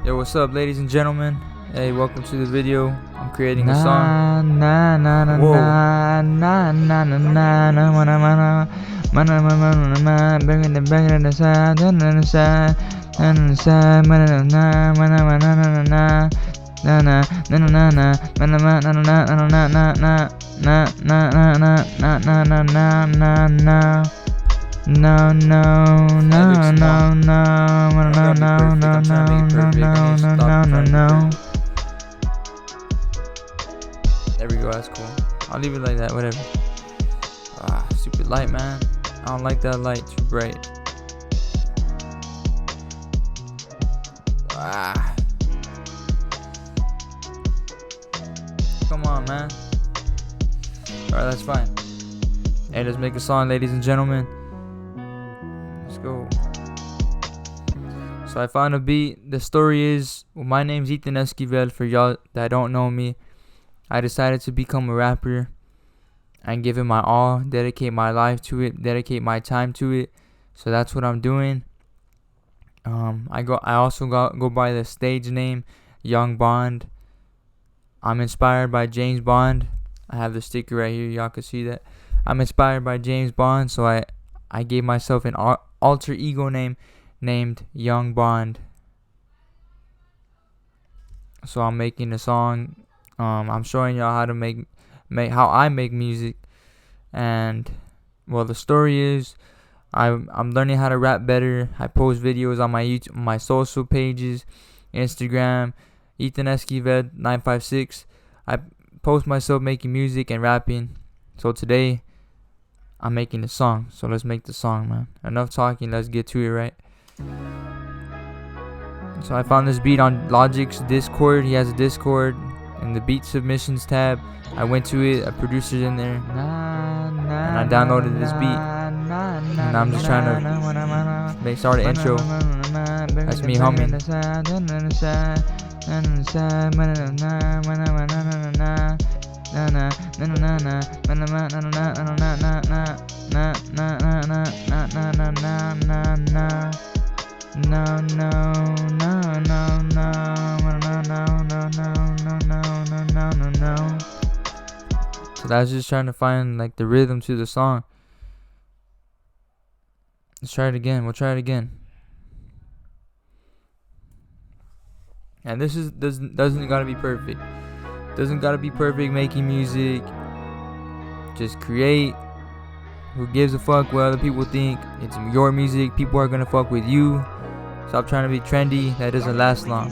Yo, what's up, ladies and gentlemen? Hey, welcome to the video. I'm creating a song. No, no, no, no, no, no, no, no. There we go, that's cool. I'll leave it like that, whatever. Stupid light, man. I don't like that light, too bright. Come on, man. Alright, that's fine. Hey, let's make a song, ladies and gentlemen. Let's go. So I found a beat. The story is, my name's Ethan Esquivel. For y'all that don't know me, I decided to become a rapper and give it my all, dedicate my life to it, dedicate my time to it. So that's what I'm doing. I also go by the stage name Young Bond. I'm inspired by James Bond. I have the sticker right here, y'all can see that. I'm inspired by James Bond, so I gave myself an alter ego name named Young Bond. So I'm making a song. I'm showing y'all how to make how I make music. And well, the story is I'm learning how to rap better. I post videos on my YouTube, my social pages, Instagram, Ethan Esquivel 956. I post myself making music and rapping. So today I'm making a song. So let's make the song, man. Enough talking, let's get to it, right? So I found this beat on Logic's Discord. He has a Discord in the beat submissions tab. I went to it, a producer's in there, and I downloaded this beat. And I'm just trying to start an intro. That's me humming. So I was just trying to find like the rhythm to the song. Let's try it again. We'll try it again. And this doesn't gotta be perfect. Doesn't gotta be perfect making music. Just create. Who gives a fuck what other people think? It's your music. People are gonna fuck with you. Stop trying to be trendy. That doesn't last long.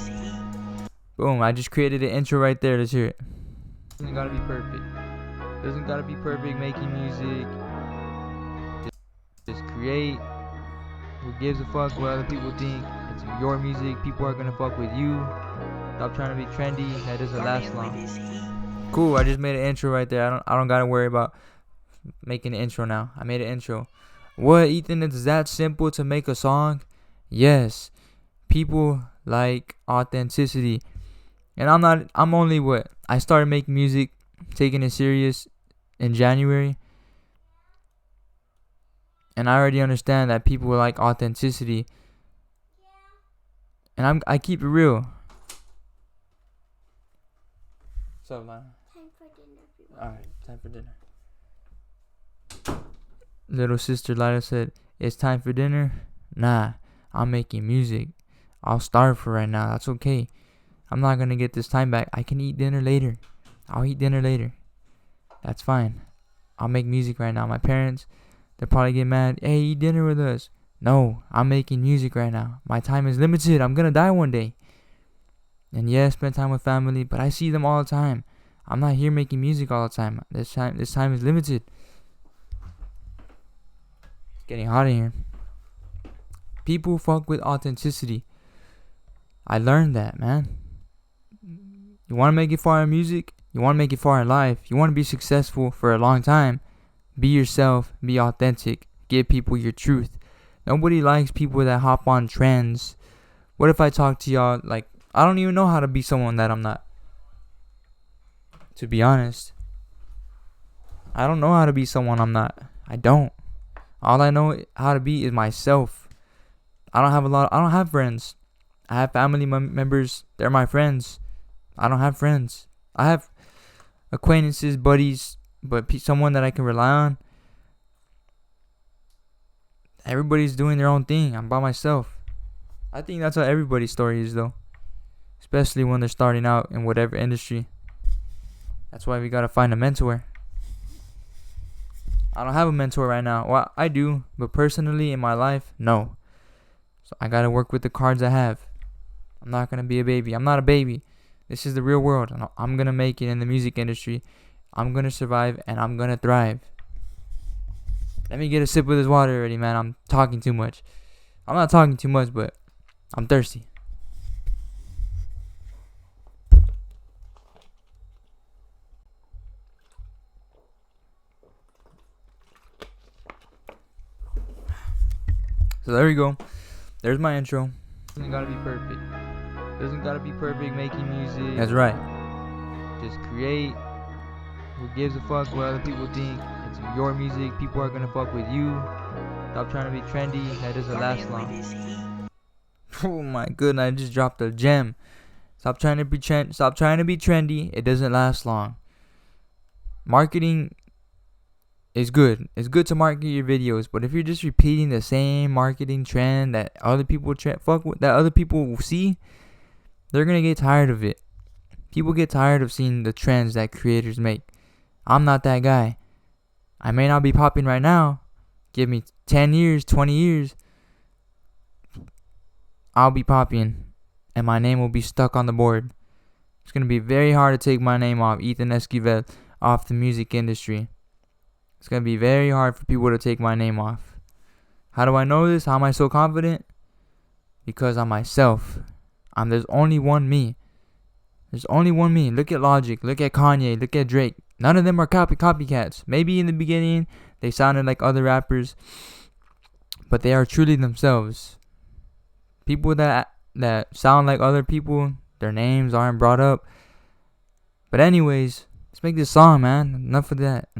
Boom, I just created an intro right there. Let's hear it. Doesn't gotta be perfect. Doesn't gotta be perfect making music. Just create. Who gives a fuck what other people think? It's your music. People are gonna fuck with you. Stop trying to be trendy. That doesn't last long. Cool, I just made an intro right there. I don't gotta worry about making an intro now. I made an intro. What, Ethan? It's that simple to make a song? Yes. People like authenticity. And I'm only what? I started making music, taking it serious in January. And I already understand that people like authenticity. And I keep it real. What's up, man? Time for dinner, everyone. Alright, time for dinner. Little sister Lila said, "It's time for dinner?" Nah, I'm making music. I'll starve for right now. That's okay. I'm not gonna get this time back. I can eat dinner later. I'll eat dinner later. That's fine. I'll make music right now. My parents, they'll probably get mad. Hey, eat dinner with us. No, I'm making music right now. My time is limited. I'm gonna die one day. And yeah, spend time with family, but I see them all the time. I'm not here making music all the time. This time is limited. It's getting hot in here. People fuck with authenticity. I learned that, man. You want to make it far in music? You want to make it far in life? You want to be successful for a long time? Be yourself. Be authentic. Give people your truth. Nobody likes people that hop on trends. What if I talk to y'all like, I don't even know how to be someone that I'm not. To be honest. I don't know how to be someone I'm not. I don't. All I know how to be is myself. I don't have friends. I have family members. They're my friends. I don't have friends. I have acquaintances, buddies, but someone that I can rely on. Everybody's doing their own thing. I'm by myself. I think that's how everybody's story is, though. Especially when they're starting out in whatever industry. That's why we gotta find a mentor. I don't have a mentor right now. Well, I do, but personally in my life, no. So I gotta work with the cards I have. I'm not gonna be a baby. I'm not a baby. This is the real world. I'm gonna make it in the music industry. I'm gonna survive and I'm gonna thrive. Let me get a sip of this water already, man. I'm talking too much. I'm not talking too much, but I'm thirsty. So there we go. There's my intro. Doesn't gotta be perfect. Doesn't gotta be perfect making music. That's right. Just create. Who gives a fuck what other people think? It's your music. People are gonna fuck with you. Stop trying to be trendy. That doesn't last long. Oh my goodness, I just dropped a gem. Stop trying to be trendy. It doesn't last long. Marketing is good. It's good to market your videos, but if you're just repeating the same marketing trend that other people see, they're gonna get tired of it. People get tired of seeing the trends that creators make. I'm not that guy. I may not be popping right now. Give me 10 years, 20 years. I'll be popping, and my name will be stuck on the board. It's gonna be very hard to take my name off, Ethan Esquivel, off the music industry. It's going to be very hard for people to take my name off. How do I know this? How am I so confident? Because I'm myself. There's only one me. There's only one me. Look at Logic. Look at Kanye. Look at Drake. None of them are copycats. Maybe in the beginning they sounded like other rappers, but they are truly themselves. People that sound like other people, their names aren't brought up. But anyways, let's make this song, man. Enough of that.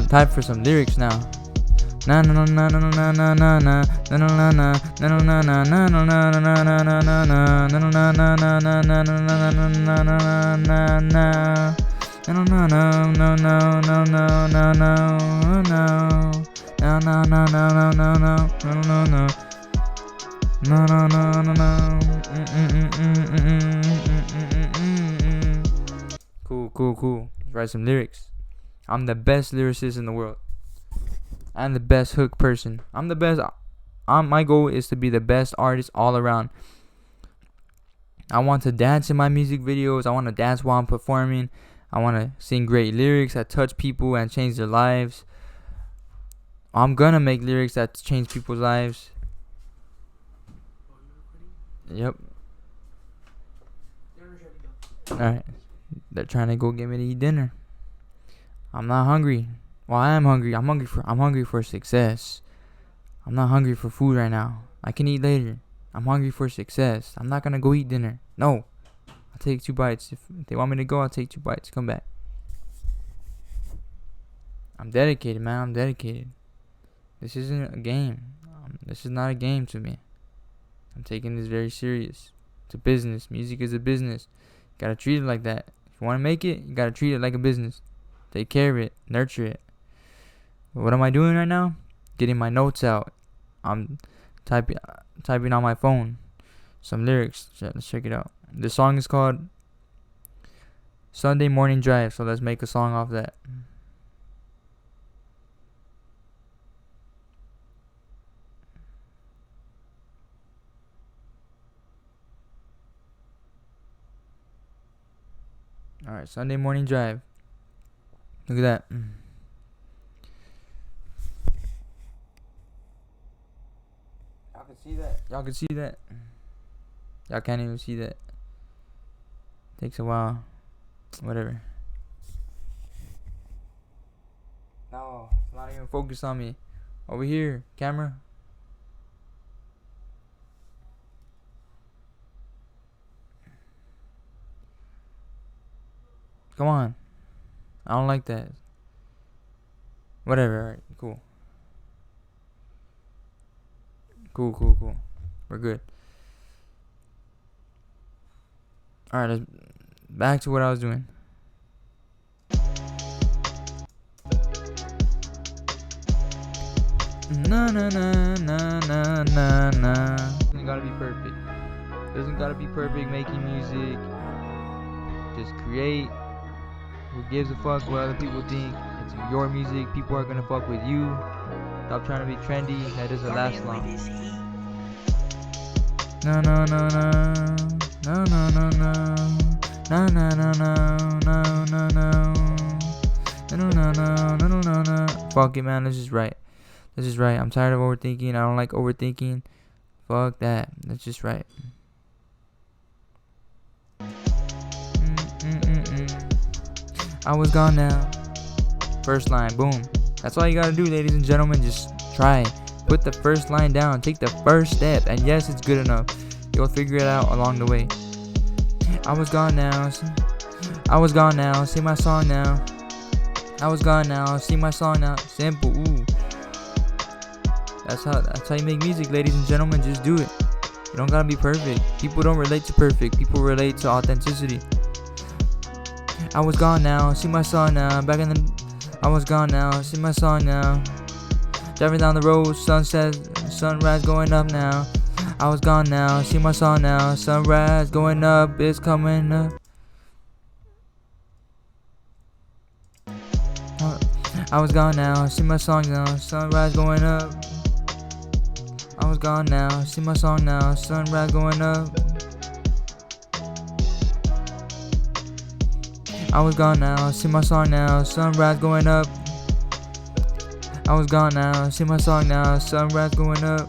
Time for some lyrics now. Na na na na na na na na na na na na na na na na Cool. Let's write some lyrics. I'm the best lyricist in the world. I'm the best hook person. I'm the best. My goal is to be the best artist all around. I want to dance in my music videos. I want to dance while I'm performing. I want to sing great lyrics that touch people and change their lives. I'm gonna make lyrics that change people's lives. Yep. Alright. They're trying to go get me to eat dinner. I'm not hungry. Well, I am hungry. I'm hungry for success. I'm not hungry for food right now. I can eat later. I'm hungry for success. I'm not gonna go eat dinner. No. I'll take 2 bites. If they want me to go, I'll take 2 bites. Come back. I'm dedicated, man. I'm dedicated. This isn't a game. This is not a game to me. I'm taking this very serious. It's a business. Music is a business. You gotta treat it like that. If you wanna make it, you gotta treat it like a business. Take care of it. Nurture it. What am I doing right now? Getting my notes out. I'm typing on my phone some lyrics. Let's check it out. The song is called Sunday Morning Drive. So let's make a song off that. Alright, Sunday Morning Drive. Look at that. Y'all can see that. Y'all can't even see that. Takes a while. Whatever. No, it's not even focused on me. Over here, camera. Come on. I don't like that. Whatever, alright, cool. Cool. We're good. Alright, back to what I was doing. Doesn't gotta be perfect. Doesn't gotta be perfect making music. Just create. Who gives a fuck what other people think? It's your music. People are gonna fuck with you. Stop trying to be trendy. That doesn't last long. No. Fuck it, man. Let's just write. I'm tired of overthinking. I don't like overthinking. Fuck that. Let's just write. I was gone now. First line, boom. That's all you gotta do, ladies and gentlemen. Just try. Put the first line down. Take the first step. And yes, it's good enough. You'll figure it out along the way. I was gone now. Sing my song now. I was gone now. Sing my song now. Simple. Ooh. That's how you make music, ladies and gentlemen. Just do it. You don't gotta be perfect. People don't relate to perfect. People relate to authenticity. I was gone now. Sing my song now. I was gone now. Sing my song now. Driving down the road. Sunrise going up now. I was gone now. Sing my song now. Sunrise going up. It's coming up. I was gone now. Sing my song now. Sunrise going up. I was gone now. Sing my song now. Sunrise going up. I was gone now. Sing my song now. Sunrise going up. I was gone now. Sing my song now. Sunrise going up.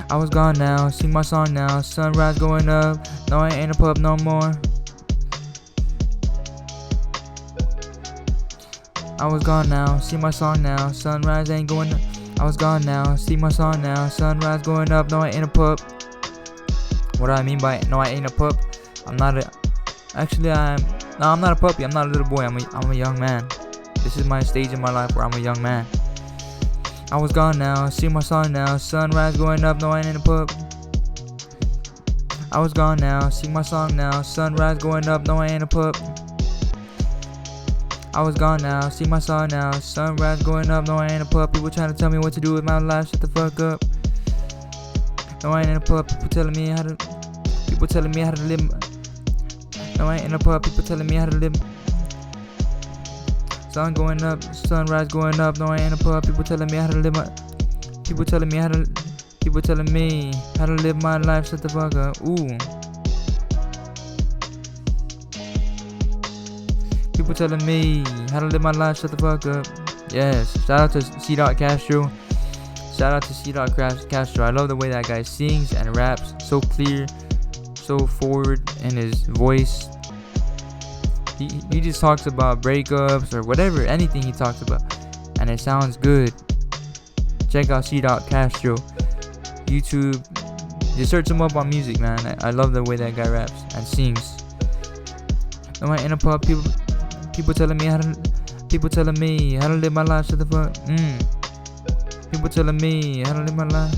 I was gone now. Sing my song now. Sunrise going up. No, I ain't a pup no more. I was gone now. Sing my song now. Sunrise ain't going up. I was gone now. Sing my song now. Sunrise going up. No, I ain't a pup. What do I mean by no, I ain't a pup? I'm not a puppy. I'm not a little boy. I'm a young man. This is my stage in my life where I'm a young man. I was gone now. Sing my song now. Sunrise going up. No, I ain't a pup. I was gone now. Sing my song now. Sunrise going up. No, I ain't a pup. I was gone now. Sing my song now. Sunrise going up. No, I ain't a pup. People trying to tell me what to do with my life. Shut the fuck up. No, I ain't a pup. People telling me how to live. No, I ain't a pup. People telling me how to live. Sun going up, sunrise going up. No, I ain't a pup. People telling me how to live People telling me how to live my life. Shut the fuck up. Ooh. People telling me how to live my life. Shut the fuck up. Yes. Shout out to C. Castro. I love the way that guy sings and raps. So clear, so forward in his voice. He just talks about breakups or whatever, anything he talks about, and it sounds good. Check out C. Castro. YouTube. Just search him up on music, man. I love the way that guy raps and sings. Am I in a pub? People telling me how to live my life. Shut the fuck. People telling me how to live my life.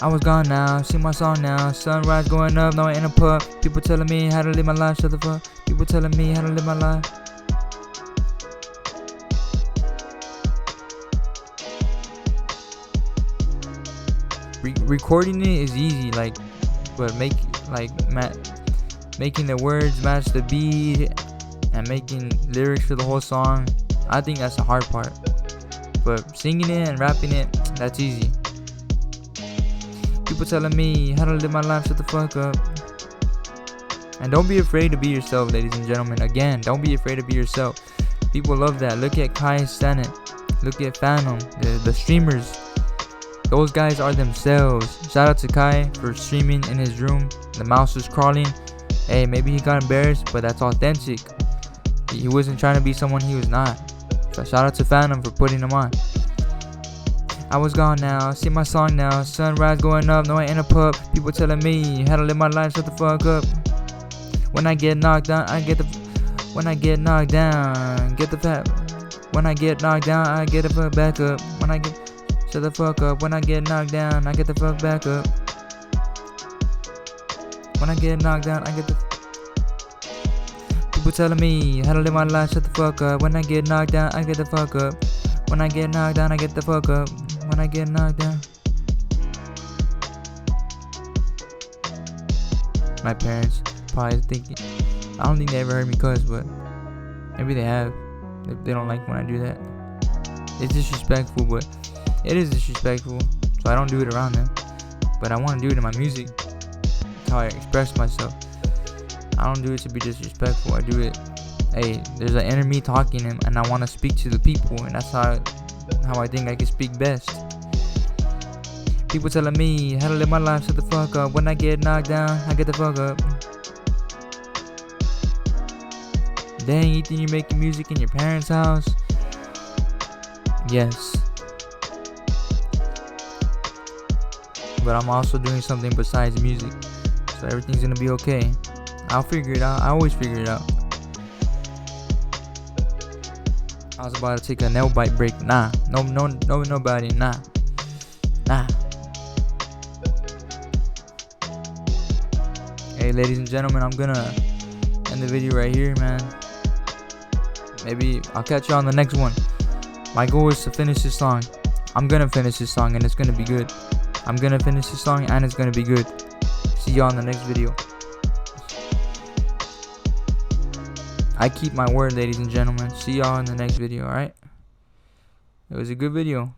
I was gone now. Sing my song now. Sunrise going up. No, I ain't a pub. People telling me how to live my life. Shut the fuck. People telling me how to live my life. Recording it is easy, but making the words match the beat and making lyrics for the whole song, I think that's the hard part. But singing it and rapping it, that's easy. People telling me how to live my life. Shut the fuck up. And don't be afraid to be yourself, ladies and gentlemen. Again, don't be afraid to be yourself. People love that. Look at Kai Cenat. Look at Phantom. The streamers. Those guys are themselves. Shout out to Kai for streaming in his room. The mouse was crawling. Hey, maybe he got embarrassed, but that's authentic. He wasn't trying to be someone he was not. So shout out to Phantom for putting him on. I was gone now. Sing my song now. Sunrise going up. No, I ain't a pup. People telling me how to live my life. Shut the fuck up. When I get knocked down, I get the When I get knocked down, get the fat. When I get knocked down, I get the fuck back up. When I get shut the fuck up. When I get knocked down, I get the fuck back up. When I get knocked down, I get the. People telling me how to live my life. Shut the fuck up. When I get knocked down, I get the fuck up. When I get knocked down, I get the fuck up. When I get knocked down. My parents probably thinking. I don't think they ever heard me cuss, but maybe they have. If they don't like when I do that. It's disrespectful, but it is disrespectful. So I don't do it around them. But I want to do it in my music. That's how I express myself. I don't do it to be disrespectful. I do it. Hey, there's an inner me talking, and I want to speak to the people, and that's how I think I can speak best. People telling me how to live my life. Shut the fuck up. When I get knocked down, I get the fuck up. Dang, Ethan, you're making music in your parents' house? Yes. But I'm also doing something besides music. So everything's gonna be okay. I'll figure it out. I always figure it out. I was about to take a nail bite break. Nah. Nobody. Nah. Hey, ladies and gentlemen, I'm gonna end the video right here, man. Maybe I'll catch you on the next one. My goal is to finish this song. I'm gonna finish this song and it's gonna be good. I'm gonna finish this song and it's gonna be good. See y'all in the next video. I keep my word, ladies and gentlemen. See y'all in the next video, alright? It was a good video.